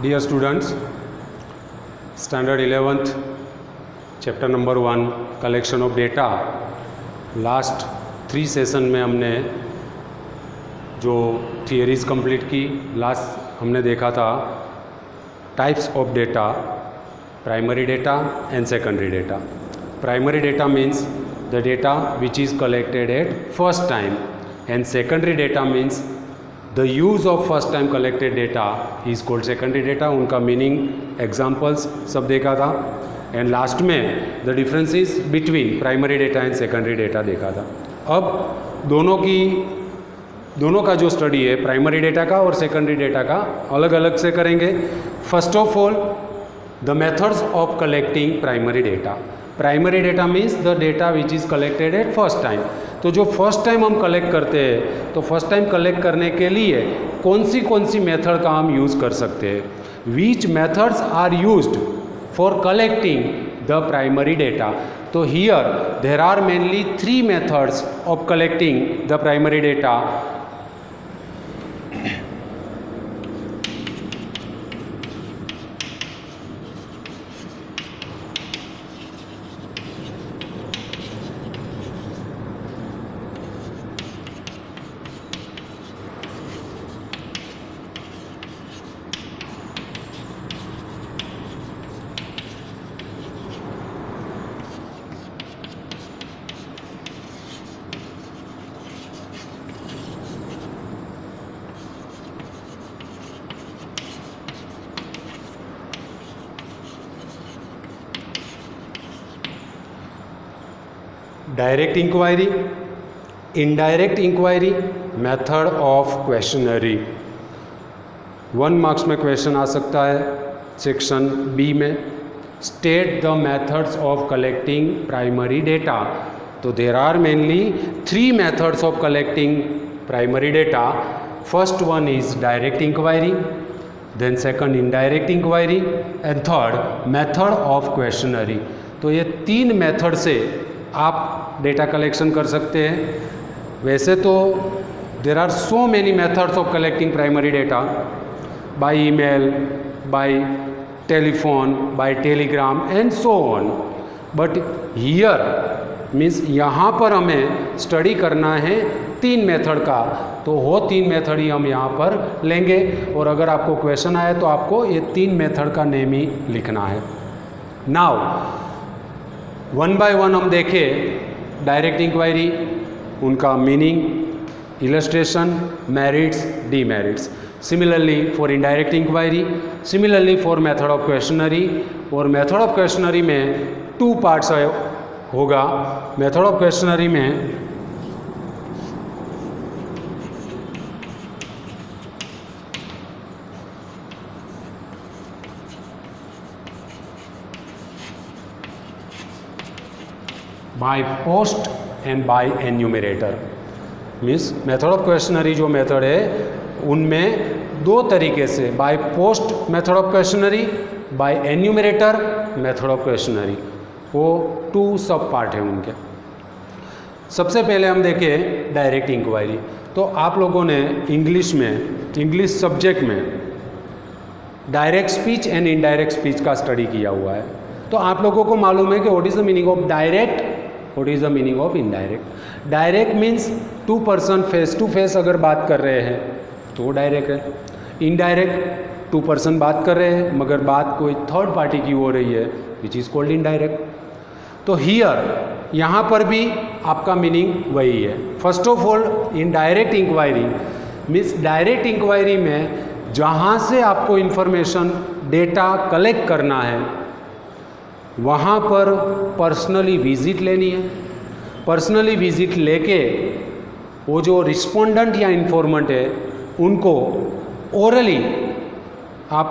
Dear students, Standard 11th, Chapter number 1, Collection of Data. Last 3 session में हमने जो theories complete की, last हमने देखा था types of data, primary data and secondary data. Primary data means the data which is collected at first time and secondary data means the use of first time collected data is called secondary data. उनका meaning, examples सब देखा था. And last में the differences between primary data and secondary data देखा था. अब दोनों का जो स्टडी है प्राइमरी डेटा का और सेकेंडरी डेटा का अलग अलग से करेंगे. First of all the methods of collecting primary data. Primary data means the data which is collected at first time. तो जो फर्स्ट टाइम हम कलेक्ट करते हैं तो फर्स्ट टाइम कलेक्ट करने के लिए कौन सी मेथड का हम यूज़ कर सकते हैं. Which methods are used for collecting the primary data. तो here there are mainly 3 methods of collecting the primary data. Direct inquiry, indirect inquiry, method of questionnaire. 1 marks में क्वेश्चन आ सकता है सेक्शन बी में. State the methods of collecting primary data. तो there are mainly 3 methods of collecting primary data. First one is direct inquiry, then second indirect inquiry and third method of questionnaire. तो ये 3 method से आप data collection कर सकते हैं. वैसे तो there are so many methods of collecting primary data, by email, by telephone, by telegram and so on. But here means यहाँ पर हमें स्टडी करना है 3 मेथड का. तो वो 3 मेथड ही हम यहाँ पर लेंगे. और अगर आपको क्वेश्चन आए तो आपको ये 3 मेथड का नेम ही लिखना है. नाउ 1 बाय 1 हम देखें. डायरेक्ट इंक्वायरी, उनका meaning, illustration, merits, demerits. Similarly for indirect inquiry, similarly for method of questionnaire. और मेथड ऑफ क्वेश्चनरी में 2 पार्ट्स होगा. मेथड ऑफ क्वेश्चनरी में by post and by enumerator. Means method of questionnaire जो method है उनमें 2 तरीके से, by post method of questionnaire, by enumerator method of questionnaire. वो 2 सब पार्ट हैं उनके. सबसे पहले हम देखें डायरेक्ट इंक्वायरी. तो आप लोगों ने इंग्लिश सब्जेक्ट में direct speech and indirect speech का स्टडी किया हुआ है. तो आप लोगों को मालूम है कि what is the meaning of direct, what is the meaning of indirect. Direct means 2 person face to face अगर बात कर रहे हैं तो वो डायरेक्ट है. इनडायरेक्ट 2 पर्सन बात कर रहे हैं मगर बात कोई थर्ड पार्टी की हो रही है, विच इज़ कॉल्ड इनडायरेक्ट. तो हियर यहाँ पर भी आपका मीनिंग वही है. First of all indirect inquiry means direct inquiry में जहाँ से आपको इंफॉर्मेशन, डेटा कलेक्ट करना है वहाँ पर पर्सनली विजिट लेनी है. पर्सनली विजिट लेके वो जो रिस्पोंडेंट या इन्फॉर्मेंट है उनको ओरली आप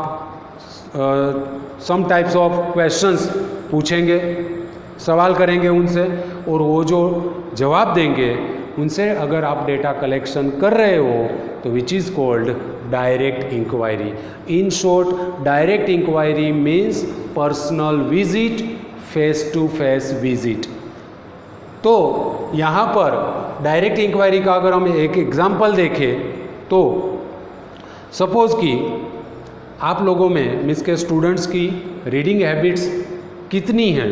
सम टाइप्स ऑफ क्वेश्चंस पूछेंगे, सवाल करेंगे उनसे, और वो जो जवाब देंगे उनसे अगर आप डेटा कलेक्शन कर रहे हो तो which is called direct inquiry. In short, direct inquiry means personal visit, face to face visit. तो यहाँ पर डायरेक्ट इंक्वायरी का अगर हम एक एग्जाम्पल देखें तो सपोज कि आप लोगों में मीन्स के स्टूडेंट्स की रीडिंग हैबिट्स कितनी हैं,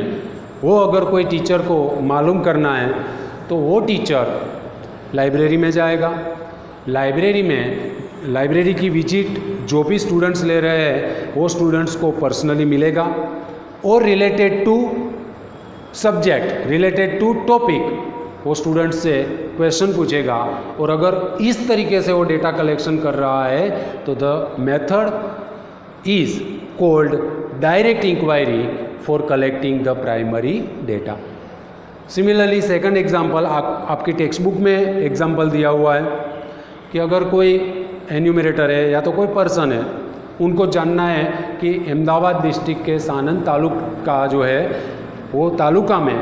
वो अगर कोई टीचर को मालूम करना है तो वो टीचर लाइब्रेरी में जाएगा। लाइब्रेरी की विजिट जो भी स्टूडेंट्स ले रहे हैं वो स्टूडेंट्स को पर्सनली मिलेगा और related to subject, related to topic वो स्टूडेंट से क्वेश्चन पूछेगा। और अगर इस तरीके से वो डेटा कलेक्शन कर रहा है तो the method is called direct inquiry for collecting the primary data. Similarly second example आपकी टेक्स्ट बुक में एग्जांपल दिया हुआ है कि अगर कोई एन्यूमरेटर है या तो कोई पर्सन है, उनको जानना है कि अहमदाबाद डिस्ट्रिक्ट के सानंद तालुका जो है वो तालुका में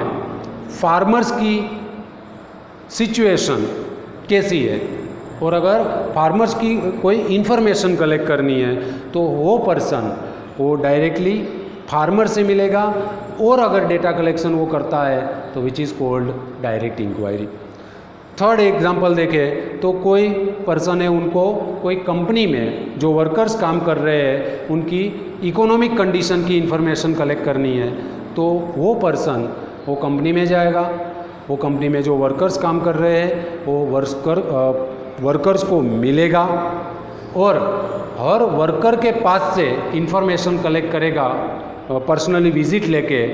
फार्मर्स की सिचुएशन कैसी है, और अगर फार्मर्स की कोई इन्फॉर्मेशन कलेक्ट करनी है तो वो पर्सन वो डायरेक्टली फार्मर से मिलेगा। और अगर डेटा कलेक्शन वो करता है तो which is called direct inquiry. Third example देखें तो कोई पर्सन है, उनको कोई कंपनी में जो वर्कर्स काम कर रहे हैं उनकी इकोनॉमिक कंडीशन की इन्फॉर्मेशन कलेक्ट करनी है तो वो पर्सन वो कंपनी में जाएगा। वो कंपनी में जो वर्कर्स काम कर रहे हैं वो वर्कर्स को मिलेगा और हर वर्कर के पास से इंफॉर्मेशन कलेक्ट करेगा पर्सनली विजिट लेके,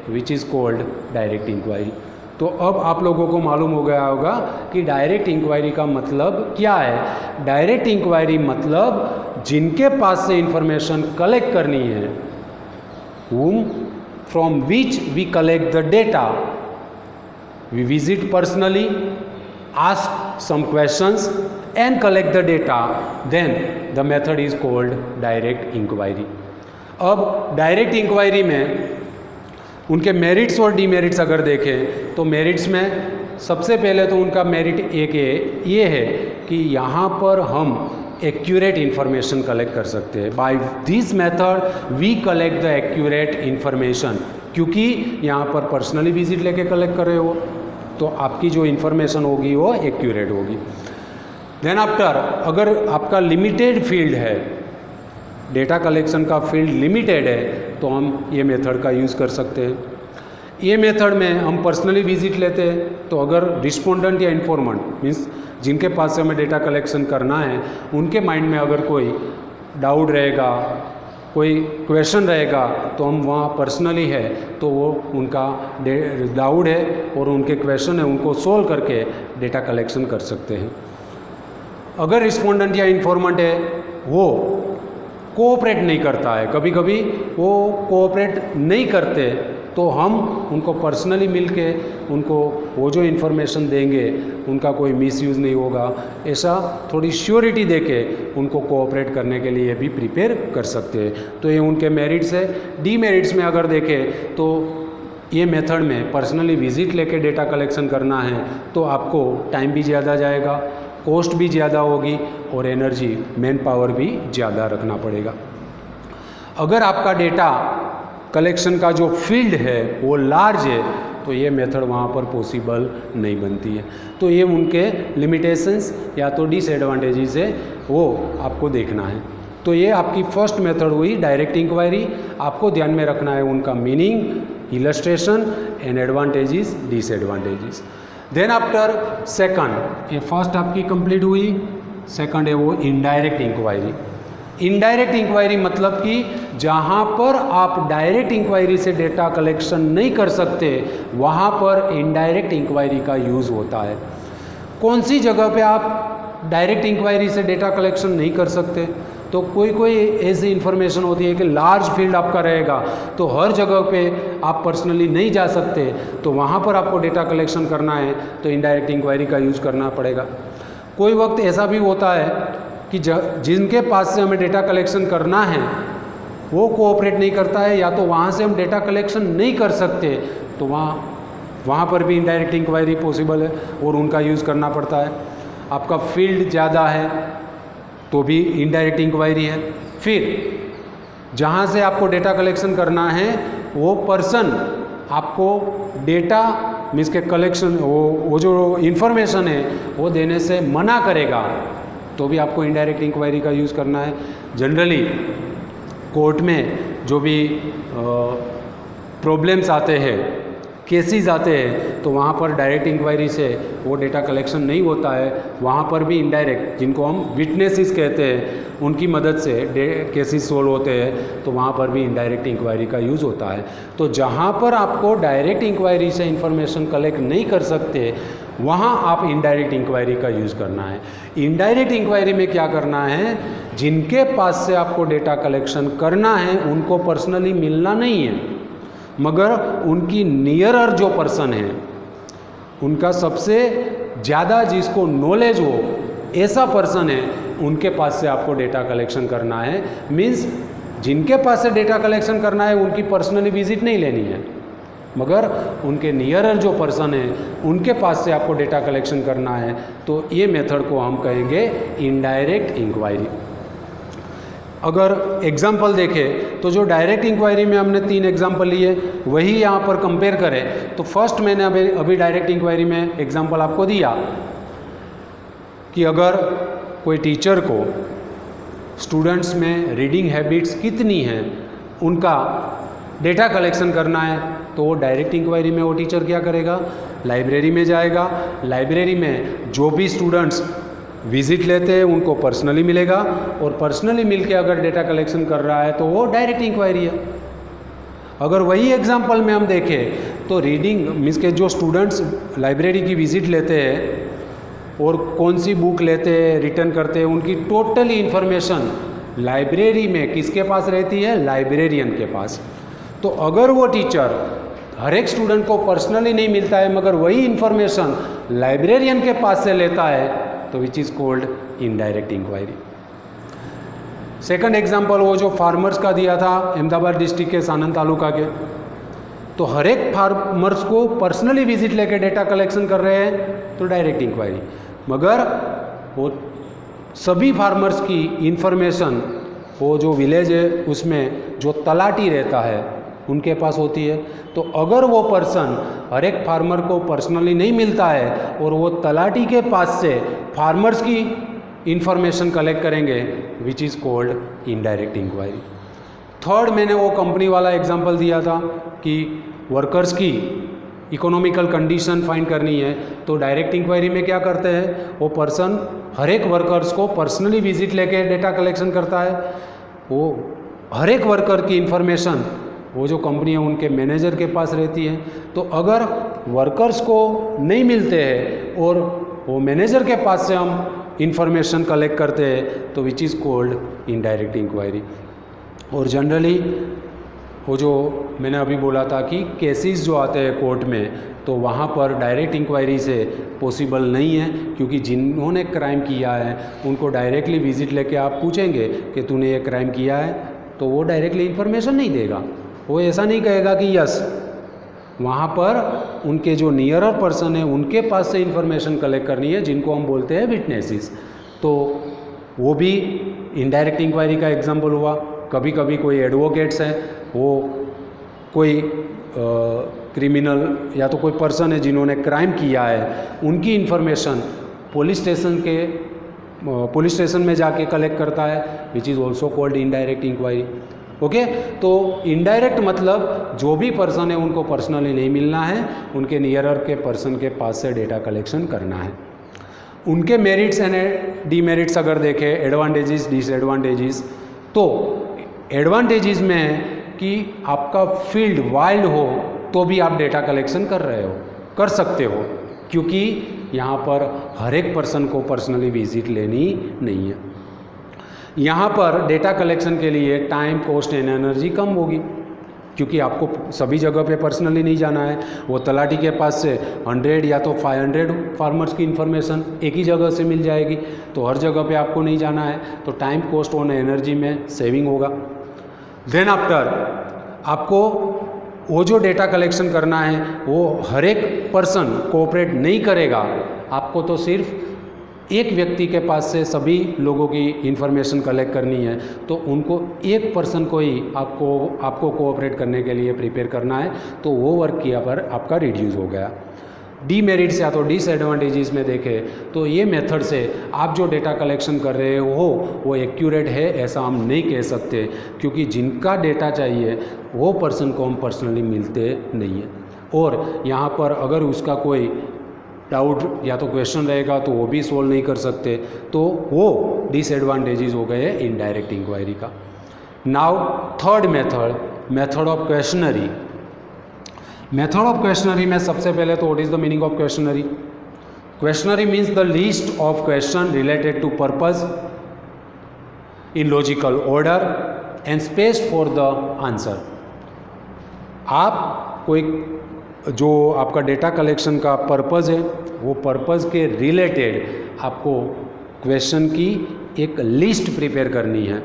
which is called direct inquiry. तो अब आप लोगों को मालूम हो गया होगा कि डायरेक्ट इंक्वायरी का मतलब क्या है। डायरेक्ट इंक्वायरी मतलब जिनके पास से इंफॉर्मेशन कलेक्ट करनी है, whom from which we collect the data, we visit personally, ask some questions and collect the data, then the method is called direct inquiry। अब डायरेक्ट इंक्वायरी में उनके मेरिट्स और demerits अगर देखें तो मेरिट्स में सबसे पहले तो उनका मेरिट एक ये है कि यहाँ पर हम एक्यूरेट इन्फॉर्मेशन कलेक्ट कर सकते हैं। By this method we collect the accurate information, क्योंकि यहाँ पर पर्सनली विजिट लेके कलेक्ट कर रहे हो तो आपकी जो इन्फॉर्मेशन होगी वो एक्यूरेट होगी। देन आफ्टर अगर आपका लिमिटेड फील्ड है, डेटा कलेक्शन का फील्ड लिमिटेड है, तो हम ये मेथड का यूज़ कर सकते हैं। ये मेथड में हम पर्सनली विजिट लेते हैं तो अगर रिस्पोंडेंट या इन्फॉर्मेंट मीन्स जिनके पास से हमें डेटा कलेक्शन करना है उनके माइंड में अगर कोई डाउट रहेगा, कोई क्वेश्चन रहेगा तो हम वहाँ पर्सनली है तो वो उनका डाउट है और उनके क्वेश्चन है उनको सोल्व करके डेटा कलेक्शन कर सकते हैं। अगर रिस्पोंडेंट या इन्फॉर्मेंट है वो कोऑपरेट नहीं करता है, कभी कभी वो कोऑपरेट नहीं करते, तो हम उनको पर्सनली मिलके उनको वो जो इन्फॉर्मेशन देंगे उनका कोई मिसयूज़ नहीं होगा, ऐसा थोड़ी श्योरिटी देके उनको कोऑपरेट करने के लिए भी प्रिपेयर कर सकते हैं। तो ये उनके मेरिट्स है। डीमेरिट्स में अगर देखें तो ये मेथड में पर्सनली विजिट लेके डेटा कलेक्शन करना है तो आपको टाइम भी ज़्यादा जाएगा, कॉस्ट भी ज़्यादा होगी और एनर्जी मैन पावर भी ज़्यादा रखना पड़ेगा। अगर आपका डेटा कलेक्शन का जो फील्ड है वो लार्ज है तो ये मेथड वहाँ पर पॉसिबल नहीं बनती है। तो ये उनके लिमिटेशंस या तो डिसएडवांटेजेस है वो आपको देखना है। तो ये आपकी फर्स्ट मेथड हुई डायरेक्ट इंक्वायरी। आपको ध्यान में रखना है उनका meaning, illustration and advantages, disadvantages. Then after second, ये फर्स्ट आपकी कंप्लीट हुई, सेकंड है वो इनडायरेक्ट इंक्वायरी। इनडायरेक्ट इंक्वायरी मतलब कि जहाँ पर आप डायरेक्ट इंक्वायरी से डेटा कलेक्शन नहीं कर सकते वहाँ पर इनडायरेक्ट इंक्वायरी का यूज़ होता है। कौन सी जगह पे आप डायरेक्ट इंक्वायरी से डेटा कलेक्शन नहीं कर सकते? तो कोई ऐसी इन्फॉर्मेशन होती है कि लार्ज फील्ड आपका रहेगा तो हर जगह पे आप पर्सनली नहीं जा सकते, तो वहाँ पर आपको डेटा कलेक्शन करना है तो इनडायरेक्ट इंक्वायरी का यूज़ करना पड़ेगा। कोई वक्त ऐसा भी होता है कि जिनके पास से हमें डेटा कलेक्शन करना है वो कोऑपरेट नहीं करता है या तो वहाँ से हम डेटा कलेक्शन नहीं कर सकते, तो वहाँ पर भी इनडायरेक्ट इंक्वायरी पॉसिबल है और उनका यूज़ करना पड़ता है। आपका फील्ड ज़्यादा है तो भी इनडायरेक्ट इंक्वायरी है। फिर जहाँ से आपको डेटा कलेक्शन करना है वो पर्सन आपको डेटा मीन्स के कलेक्शन वो जो इन्फॉर्मेशन है वो देने से मना करेगा तो भी आपको इनडायरेक्ट इंक्वायरी का यूज़ करना है। जनरली कोर्ट में जो भी प्रॉब्लम्स आते हैं, केसेस आते हैं, तो वहाँ पर डायरेक्ट इंक्वायरी से वो डेटा कलेक्शन नहीं होता है। वहाँ पर भी इनडायरेक्ट, जिनको हम विटनेसेस कहते हैं, उनकी मदद से केसेस सोल्व होते हैं, तो वहाँ पर भी इनडायरेक्ट इंक्वायरी का यूज़ होता है। तो जहाँ पर आपको डायरेक्ट इंक्वायरी से इंफॉर्मेशन कलेक्ट नहीं कर सकते, वहाँ आप इनडायरेक्ट इंक्वायरी का यूज़ करना है। इनडायरेक्ट इंक्वायरी में क्या करना है, जिनके पास से आपको डेटा कलेक्शन करना है उनको पर्सनली मिलना नहीं है, मगर उनकी नियरर जो पर्सन है, उनका सबसे ज़्यादा जिसको नॉलेज हो ऐसा पर्सन है, उनके पास से आपको डेटा कलेक्शन करना है। मीन्स जिनके पास से डेटा कलेक्शन करना है उनकी पर्सनली विजिट नहीं लेनी है, मगर उनके नियरर जो पर्सन है उनके पास से आपको डेटा कलेक्शन करना है। तो ये मेथड को हम कहेंगे इनडायरेक्ट इंक्वायरी। अगर एग्जाम्पल देखें तो जो डायरेक्ट इंक्वायरी में हमने 3 एग्जाम्पल लिए, वही यहाँ पर कंपेयर करें तो फर्स्ट मैंने अभी डायरेक्ट इंक्वायरी में एग्जाम्पल आपको दिया कि अगर कोई टीचर को स्टूडेंट्स में रीडिंग हैबिट्स कितनी हैं उनका डेटा कलेक्शन करना है, तो वो डायरेक्ट इंक्वायरी में वो टीचर क्या करेगा, लाइब्रेरी में जाएगा। लाइब्रेरी में जो भी स्टूडेंट्स विजिट लेते हैं उनको पर्सनली मिलेगा, और पर्सनली मिलके अगर डेटा कलेक्शन कर रहा है तो वो डायरेक्ट इंक्वायरी है। अगर वही एग्जांपल में हम देखें तो रीडिंग मीन्स के जो स्टूडेंट्स लाइब्रेरी की विजिट लेते हैं और कौन सी बुक लेते हैं, रिटर्न करते हैं, उनकी टोटली इन्फॉर्मेशन लाइब्रेरी में किसके पास रहती है, लाइब्रेरियन के पास। तो अगर वो टीचर हर एक स्टूडेंट को पर्सनली नहीं मिलता है मगर वही इन्फॉर्मेशन लाइब्रेरियन के पास से लेता है, तो which is called indirect inquiry. Second example वो जो फार्मर्स का दिया था अहमदाबाद डिस्ट्रिक्ट के सानंद तालुका के, तो हर एक फार्मर्स को पर्सनली विजिट लेके डेटा कलेक्शन कर रहे हैं तो डायरेक्ट इंक्वायरी, मगर वो सभी फार्मर्स की इंफॉर्मेशन वो जो विलेज है उसमें जो तलाटी रहता है उनके पास होती है। तो अगर वो पर्सन हर एक फार्मर को पर्सनली नहीं मिलता है और वो तलाटी के पास से फार्मर्स की इंफॉर्मेशन कलेक्ट करेंगे, which is called indirect inquiry. Third मैंने वो कंपनी वाला एग्जांपल दिया था कि वर्कर्स की इकोनॉमिकल कंडीशन फाइंड करनी है, तो डायरेक्ट इंक्वायरी में क्या करते हैं, वो पर्सन हर एक वर्कर्स को पर्सनली विजिट लेके डेटा कलेक्शन करता है। वो हर एक वर्कर की इंफॉर्मेशन वो जो कंपनी है उनके मैनेजर के पास रहती है। तो अगर वर्कर्स को नहीं मिलते हैं और वो मैनेजर के पास से हम इंफॉर्मेशन कलेक्ट करते हैं तो which is called indirect inquiry. और जनरली वो जो मैंने अभी बोला था कि केसेस जो आते हैं कोर्ट में, तो वहाँ पर डायरेक्ट इंक्वायरी से पॉसिबल नहीं है, क्योंकि जिन्होंने क्राइम किया है उनको डायरेक्टली विजिट लेके आप पूछेंगे कि तूने ये क्राइम किया है, तो वो डायरेक्टली इंफॉर्मेशन नहीं देगा। वो ऐसा नहीं कहेगा कि यस, वहाँ पर उनके जो नियरर पर्सन है उनके पास से इंफॉर्मेशन कलेक्ट करनी है, जिनको हम बोलते हैं विटनेसेस। तो वो भी इनडायरेक्ट इंक्वायरी का एग्जांपल हुआ। कभी कभी कोई एडवोकेट्स हैं, वो कोई क्रिमिनल या तो कोई पर्सन है जिन्होंने क्राइम किया है, उनकी इंफॉर्मेशन पुलिस स्टेशन में जाके कलेक्ट करता है, which is also called indirect inquiry. Okay, तो इनडायरेक्ट मतलब जो भी पर्सन है उनको पर्सनली नहीं मिलना है, उनके नियरर के पर्सन के पास से डेटा कलेक्शन करना है। उनके मेरिट्स एंड डीमेरिट्स अगर देखें, एडवांटेजेस डिसएडवांटेजेस, तो एडवांटेजेस में है कि आपका फील्ड वाइल्ड हो तो भी आप डेटा कलेक्शन कर सकते हो, क्योंकि यहाँ पर हर एक पर्सन को पर्सनली विजिट लेनी नहीं है। यहाँ पर डेटा कलेक्शन के लिए टाइम, कॉस्ट एंड एनर्जी कम होगी, क्योंकि आपको सभी जगह पे पर्सनली नहीं जाना है। वो तलाटी के पास से 100 या तो 500 फार्मर्स की इन्फॉर्मेशन एक ही जगह से मिल जाएगी, तो हर जगह पे आपको नहीं जाना है, तो टाइम, कॉस्ट और एनर्जी में सेविंग होगा। देन आफ्टर आपको वो जो डेटा कलेक्शन करना है वो हर एक पर्सन कोऑपरेट नहीं करेगा, आपको तो सिर्फ एक व्यक्ति के पास से सभी लोगों की इन्फॉर्मेशन कलेक्ट करनी है, तो उनको एक पर्सन को ही आपको कोऑपरेट करने के लिए प्रिपेयर करना है, तो वो वर्क किया पर आपका रिड्यूस हो गया। डीमेरिट्स या तो डिसएडवांटेजेस में देखें तो ये मेथड से आप जो डेटा कलेक्शन कर रहे हो वो एक्यूरेट है ऐसा हम नहीं कह सकते, क्योंकि जिनका डेटा चाहिए वो पर्सन को हम पर्सनली मिलते नहीं है। और यहाँ पर अगर उसका कोई डाउट या तो क्वेश्चन रहेगा तो वो भी सोल्व नहीं कर सकते, तो वो डिसएडवांटेजेस हो गए इनडायरेक्ट इंक्वायरी का। Now third method of questionnaire. Method of questionnaire में सबसे पहले तो what is the meaning of questionnaire? Questionnaire means the list of question related to purpose in logical order and space for the answer. आप कोई जो आपका data collection का purpose है वो पर्पज़ के रिलेटेड आपको क्वेश्चन की एक लिस्ट प्रिपेयर करनी है।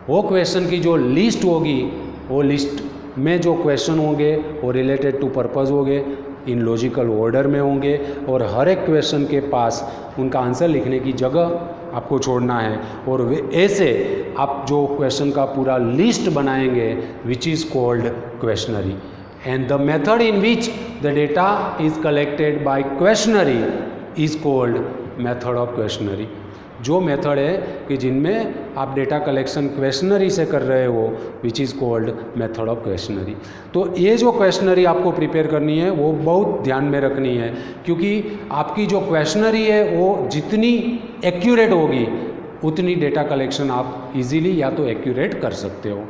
वो क्वेश्चन की जो लिस्ट होगी वो लिस्ट में जो क्वेश्चन होंगे वो रिलेटेड टू पर्पज़ होंगे, इन लॉजिकल ऑर्डर में होंगे और हर एक क्वेश्चन के पास उनका आंसर लिखने की जगह आपको छोड़ना है। और ऐसे आप जो क्वेश्चन का पूरा लिस्ट बनाएंगे विच is called questionnaire. And the method in which the data is collected by questionnaire is called method of questionnaire. जो मेथड है कि जिनमें आप डेटा कलेक्शन क्वेश्चनरी से कर रहे हो विच is called method of questionnaire. तो ये जो क्वेश्चनरी आपको प्रिपेयर करनी है वो बहुत ध्यान में रखनी है, क्योंकि आपकी जो क्वेश्चनरी है वो जितनी एक्यूरेट होगी उतनी डेटा कलेक्शन आप इजीली या तो एक्यूरेट कर सकते हो।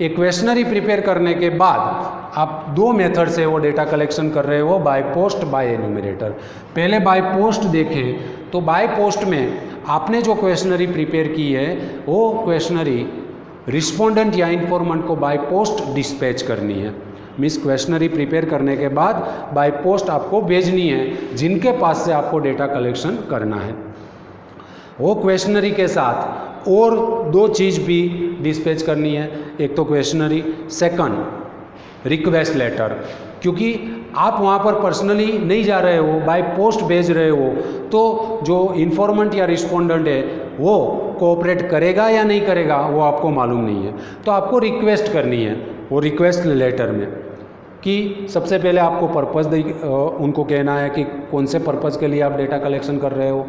एक क्वेश्चनरी प्रिपेयर करने के बाद आप दो मेथड से वो डेटा कलेक्शन कर रहे हो, बाय पोस्ट बाय एन्यूमरेटर। पहले बाय पोस्ट देखें तो बाय पोस्ट में आपने जो क्वेश्चनरी प्रिपेयर की है वो क्वेश्चनरी रिस्पोंडेंट या इन्फॉर्मेंट को बाय पोस्ट डिस्पैच करनी है। मीन्स क्वेश्चनरी प्रिपेयर करने के बाद बाय पोस्ट आपको भेजनी है जिनके पास से आपको डेटा कलेक्शन करना है। वो क्वेश्चनरी के साथ और दो चीज़ भी डिस्पैच करनी है, एक तो क्वेश्चनरी, सेकंड रिक्वेस्ट लेटर। क्योंकि आप वहाँ पर पर्सनली नहीं जा रहे हो, बाय पोस्ट भेज रहे हो, तो जो इन्फॉर्मेंट या रिस्पोंडेंट है वो कोऑपरेट करेगा या नहीं करेगा वो आपको मालूम नहीं है। तो आपको रिक्वेस्ट करनी है वो रिक्वेस्ट लेटर में कि सबसे पहले आपको पर्पज़ उनको कहना है कि कौन से पर्पज़ के लिए आप डेटा कलेक्शन कर रहे हो।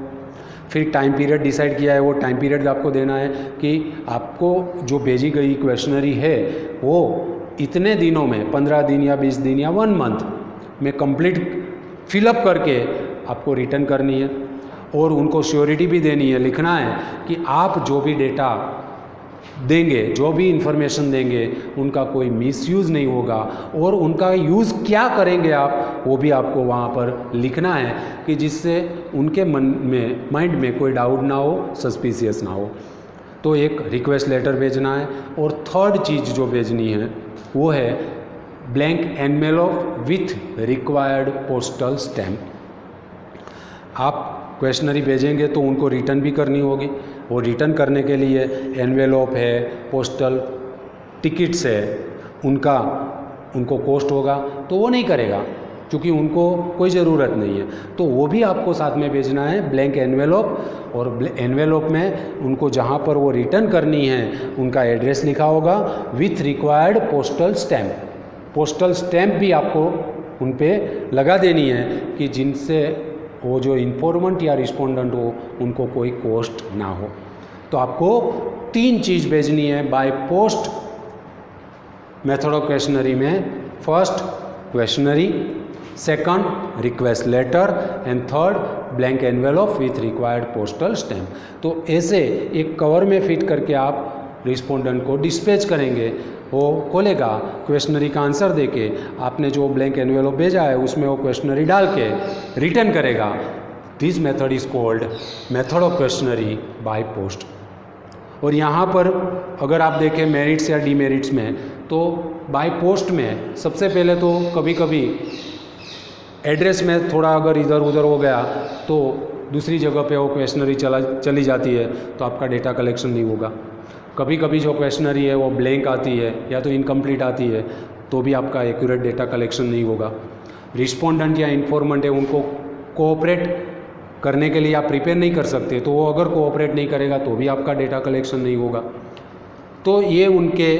फिर टाइम पीरियड डिसाइड किया है, वो टाइम पीरियड आपको देना है कि आपको जो भेजी गई क्वेश्चनरी है वो इतने दिनों में 15 दिन या 20 दिन या 1 मंथ में कंप्लीट फिलअप करके आपको रिटर्न करनी है। और उनको श्योरिटी भी देनी है, लिखना है कि आप जो भी डेटा देंगे, जो भी इंफॉर्मेशन देंगे, उनका कोई मिसयूज़ नहीं होगा और उनका यूज़ क्या करेंगे आप वो भी आपको वहाँ पर लिखना है कि जिससे उनके माइंड में कोई डाउट ना हो, सस्पिशियस ना हो। तो एक रिक्वेस्ट लेटर भेजना है। और थर्ड चीज़ जो भेजनी है वो है blank envelope with required postal stamp. आप क्वेश्चनरी भेजेंगे तो उनको रिटर्न भी करनी होगी, और रिटर्न करने के लिए एनवेलप है, पोस्टल टिकट्स है, उनको कॉस्ट होगा तो वो नहीं करेगा क्योंकि उनको कोई ज़रूरत नहीं है। तो वो भी आपको साथ में भेजना है, ब्लैंक एनवेलप। और एनवेलप में उनको जहाँ पर वो रिटर्न करनी है उनका एड्रेस लिखा होगा with required postal stamp. Postal stamp भी आपको उन पर लगा देनी है कि जिनसे वो जो इन्फॉर्मेंट या रिस्पोंडेंट हो उनको कोई कॉस्ट ना हो। तो आपको 3 चीज़ भेजनी है by post method of questionnaire में। First questionnaire, second request letter and third blank envelope with required postal stamp. तो ऐसे एक कवर में फिट करके आप रिस्पोंडेंट को डिस्पैच करेंगे, वो खोलेगा, क्वेश्चनरी का आंसर देके आपने जो ब्लैंक एनवेलप भेजा है उसमें वो क्वेश्चनरी डाल के रिटर्न करेगा। This method is called method of questionnaire by post. और यहाँ पर अगर आप देखें मेरिट्स या डीमेरिट्स में, तो बाय पोस्ट में सबसे पहले तो कभी कभी एड्रेस में थोड़ा अगर इधर उधर हो गया तो दूसरी जगह पे वो क्वेश्चनरी चली जाती है तो आपका डेटा कलेक्शन नहीं होगा। कभी कभी जो क्वेश्चनरी है वो ब्लैंक आती है या तो इनकम्प्लीट आती है तो भी आपका एक्यूरेट डेटा कलेक्शन नहीं होगा। रिस्पोंडेंट या इन्फॉर्मेंट है उनको कोऑपरेट करने के लिए आप प्रिपेयर नहीं कर सकते, तो वो अगर कोऑपरेट नहीं करेगा तो भी आपका डेटा कलेक्शन नहीं होगा। तो ये उनके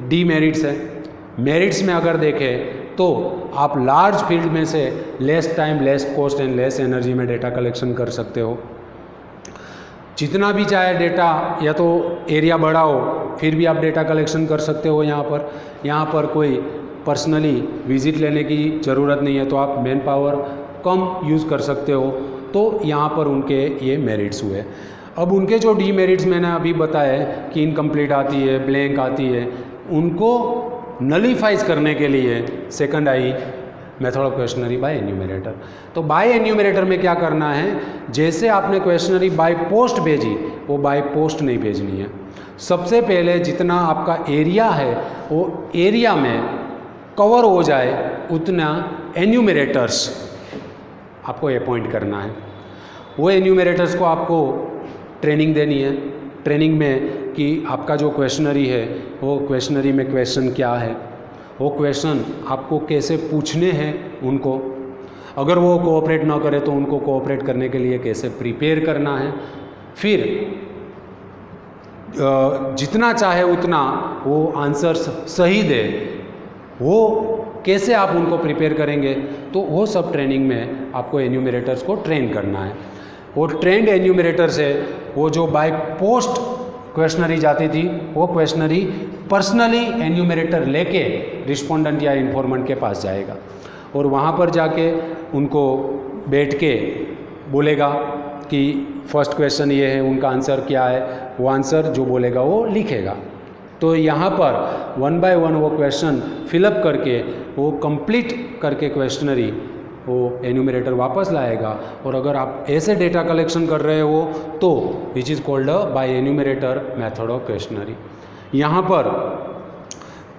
डीमेरिट्स हैं। मेरिट्स में अगर देखें तो आप लार्ज फील्ड में से less time, less cost and less energy में डेटा कलेक्शन कर सकते हो। जितना भी चाहे डेटा, या तो एरिया बड़ा हो फिर भी आप डेटा कलेक्शन कर सकते हो। यहाँ पर कोई पर्सनली विजिट लेने की ज़रूरत नहीं है, तो आप मैन पावर कम यूज़ कर सकते हो। तो यहाँ पर उनके ये मेरिट्स हुए। अब उनके जो डीमेरिट्स मैंने अभी बताए कि इनकम्प्लीट आती है, ब्लैंक आती है, उनको नलीफाइज करने के लिए सेकंड आई method of questionnaire by enumerator. तो बाय एन्यूमरेटर में क्या करना है, जैसे आपने क्वेश्चनरी बाय पोस्ट भेजी, वो बाय पोस्ट नहीं भेजनी है। सबसे पहले जितना आपका एरिया है वो एरिया में कवर हो जाए उतना एन्यूमरेटर्स आपको अपॉइंट करना है। वो एन्यूमरेटर्स को आपको ट्रेनिंग देनी है। ट्रेनिंग में कि आपका जो क्वेश्चनरी है वो क्वेश्चनरी में क्वेश्चन क्या है, वो क्वेश्चन आपको कैसे पूछने हैं उनको, अगर वो कोऑपरेट ना करे तो उनको कोऑपरेट करने के लिए कैसे प्रिपेयर करना है, फिर जितना चाहे उतना वो आंसर्स सही दे, वो कैसे आप उनको प्रिपेयर करेंगे, तो वो सब ट्रेनिंग में आपको एन्यूमरेटर्स को ट्रेन करना है। वो ट्रेंड एन्यूमरेटर से वो जो बाय पोस्ट क्वेश्चनरी जाती थी, वो क्वेश्चनरी पर्सनली एन्यूमरेटर लेके रिस्पोंडेंट या इन्फॉर्मेंट के पास जाएगा और वहाँ पर जाके उनको बैठ के बोलेगा कि फर्स्ट क्वेश्चन ये है, उनका आंसर क्या है, वो आंसर जो बोलेगा वो लिखेगा। तो यहाँ पर 1 बाय 1 वो क्वेश्चन फिलअप करके वो कंप्लीट करके क्वेश्चनरी वो एन्यूमरेटर वापस लाएगा। और अगर आप ऐसे डेटा कलेक्शन कर रहे हो तो which is called by enumerator method of questionnaire. यहाँ पर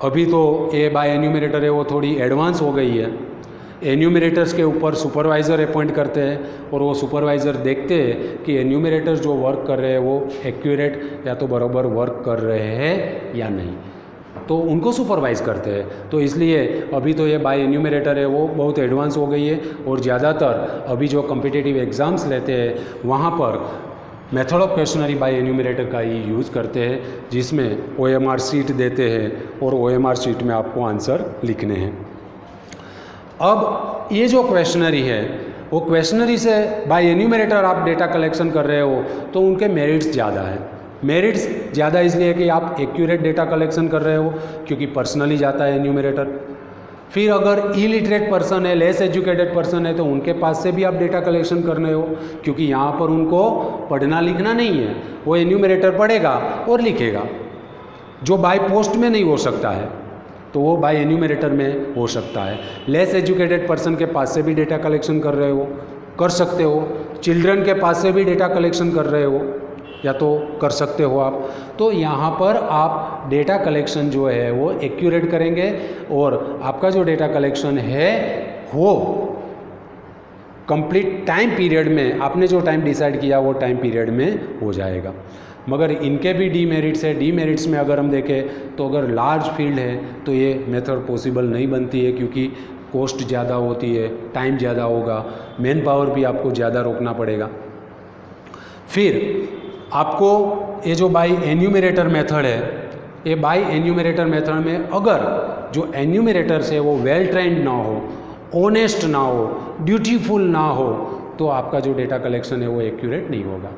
अभी तो ये बाय एन्यूमरेटर है वो थोड़ी एडवांस हो गई है। एन्यूमरेटर्स के ऊपर सुपरवाइज़र अपॉइंट करते हैं और वो सुपरवाइज़र देखते हैं कि एन्यूमरेटर्स जो वर्क कर रहे हैं वो एक्यूरेट या तो बराबर वर्क कर रहे हैं या नहीं, तो उनको सुपरवाइज़ करते हैं। तो इसलिए अभी तो ये बाय एन्यूमरेटर है वो बहुत एडवांस हो गई है और ज़्यादातर अभी जो कॉम्पिटिटिव एग्ज़ाम्स लेते हैं वहाँ पर method of questionnaire by enumerator का ही यूज़ करते हैं, जिसमें OMR शीट देते हैं और OMR शीट में आपको आंसर लिखने हैं। अब ये जो क्वेश्चनरी है वो क्वेश्चनरी से बाय एन्यूमरेटर आप डेटा कलेक्शन कर रहे हो तो उनके मेरिट्स ज़्यादा है। मेरिट्स ज़्यादा इसलिए कि आप एक्यूरेट डेटा कलेक्शन कर रहे हो क्योंकि पर्सनली जाता है एन्यूमरेटर। फिर अगर इलिटरेट पर्सन है, लेस एजुकेटेड पर्सन है, तो उनके पास से भी आप डेटा कलेक्शन कर रहे हो क्योंकि यहाँ पर उनको पढ़ना लिखना नहीं है, वो एन्यूमरेटर पढ़ेगा और लिखेगा, जो बाय पोस्ट में नहीं हो सकता है तो वो बाय एन्यूमरेटर में हो सकता है। लेस एजुकेटेड पर्सन के पास से भी डेटा कलेक्शन कर रहे हो, कर सकते हो। चिल्ड्रन के पास से भी डेटा कलेक्शन कर रहे हो या तो कर सकते हो आप। तो यहाँ पर आप डेटा कलेक्शन जो है वो एक्यूरेट करेंगे और आपका जो डेटा कलेक्शन है वो कंप्लीट टाइम पीरियड में, आपने जो टाइम डिसाइड किया वो टाइम पीरियड में हो जाएगा। मगर इनके भी डीमेरिट्स है। डीमेरिट्स में अगर हम देखें तो अगर लार्ज फील्ड है तो ये मेथड पॉसिबल नहीं बनती है क्योंकि कॉस्ट ज़्यादा होती है, टाइम ज़्यादा होगा, मैन पावर भी आपको ज़्यादा रोकना पड़ेगा। फिर आपको ये जो बाय एन्यूमरेटर मेथड है, ये बाय एन्यूमरेटर मेथड में अगर जो एन्यूमरेटर्स है वो वेल ट्रेंड ना हो, ऑनेस्ट ना हो, ड्यूटीफुल ना हो, तो आपका जो डेटा कलेक्शन है वो एक्यूरेट नहीं होगा।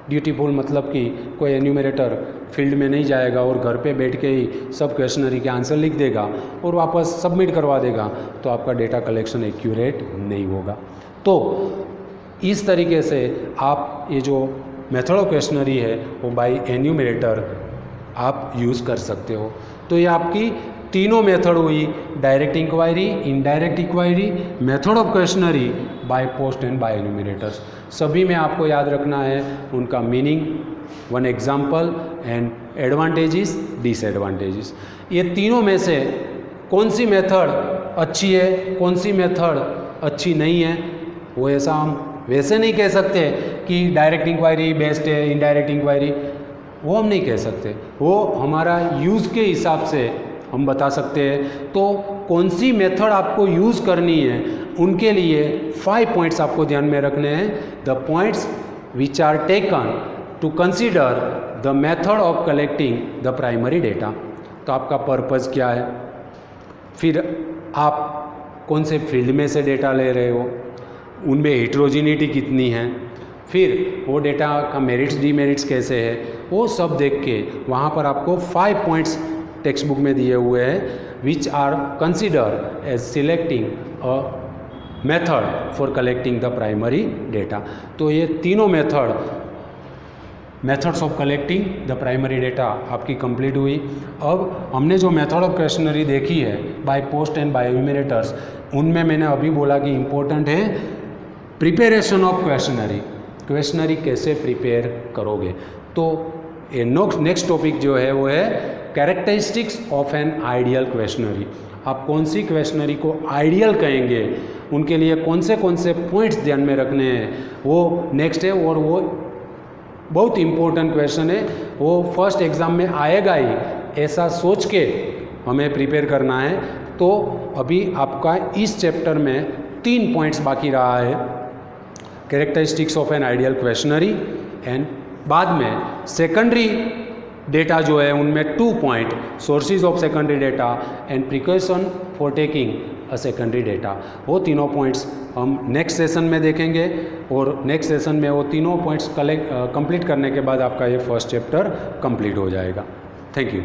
ड्यूटीफुल मतलब कि कोई एन्यूमरेटर फील्ड में नहीं जाएगा और घर पे बैठ के ही सब क्वेश्चनरी के आंसर लिख देगा और वापस सबमिट करवा देगा, तो आपका डेटा कलेक्शन एक्यूरेट नहीं होगा। तो इस तरीके से आप ये जो मेथड ऑफ क्वेश्चनरी है वो बाय एन्यूमरेटर आप यूज़ कर सकते हो। तो ये आपकी तीनों मेथड हुई, direct inquiry, indirect inquiry, method of questionnaire, by post and by enumerators. सभी में आपको याद रखना है उनका meaning, one example and advantages, disadvantages. ये तीनों में से कौन सी मेथड अच्छी है, कौन सी मेथड अच्छी नहीं है, वो ऐसा हम वैसे नहीं कह सकते कि डायरेक्ट इंक्वायरी बेस्ट है, इनडायरेक्ट इंक्वायरी, वो हम नहीं कह सकते। वो हमारा यूज़ के हिसाब से हम बता सकते हैं। तो कौन सी मेथड आपको यूज़ करनी है उनके लिए 5 पॉइंट्स आपको ध्यान में रखने हैं। The points which are taken to consider the method of collecting the primary data. तो आपका पर्पज़ क्या है, फिर आप कौन से फील्ड में से डेटा ले रहे हो, उनमें हेट्रोजिनिटी कितनी है, फिर वो डेटा का मेरिट्स डीमेरिट्स कैसे है, वो सब देख के वहाँ पर आपको 5 पॉइंट्स टेक्स्ट बुक में दिए हुए हैं which are consider as selecting a method for collecting the primary data. तो ये तीनों methods of collecting the primary data आपकी कंप्लीट हुई। अब हमने जो मेथड ऑफ क्वेश्चनरी देखी है by post and by enumerators, उनमें मैंने अभी बोला कि इम्पोर्टेंट है प्रिपेरेशन ऑफ क्वेश्चनरी, क्वेश्चनरी कैसे प्रिपेयर करोगे। तो ये नेक्स्ट टॉपिक जो है वो है characteristics of an ideal questionnaire. आप कौन सी क्वेश्चनरी को आइडियल कहेंगे, उनके लिए कौन से पॉइंट्स ध्यान में रखने हैं, वो नेक्स्ट है। और वो बहुत इम्पोर्टेंट क्वेश्चन है, वो फर्स्ट एग्ज़ाम में आएगा ही, ऐसा सोच के हमें प्रिपेयर करना है। तो अभी आपका इस चैप्टर में 3 पॉइंट्स बाकी रहा है, characteristics of an ideal questionnaire, and बाद में सेकेंडरी डेटा जो है उनमें 2 point, sources of secondary data and precaution for taking a secondary data. वो तीनों पॉइंट्स हम नेक्स्ट सेशन में देखेंगे, और नेक्स्ट सेशन में वो तीनों पॉइंट्स कंप्लीट करने के बाद आपका ये फर्स्ट चैप्टर कंप्लीट हो जाएगा। Thank you.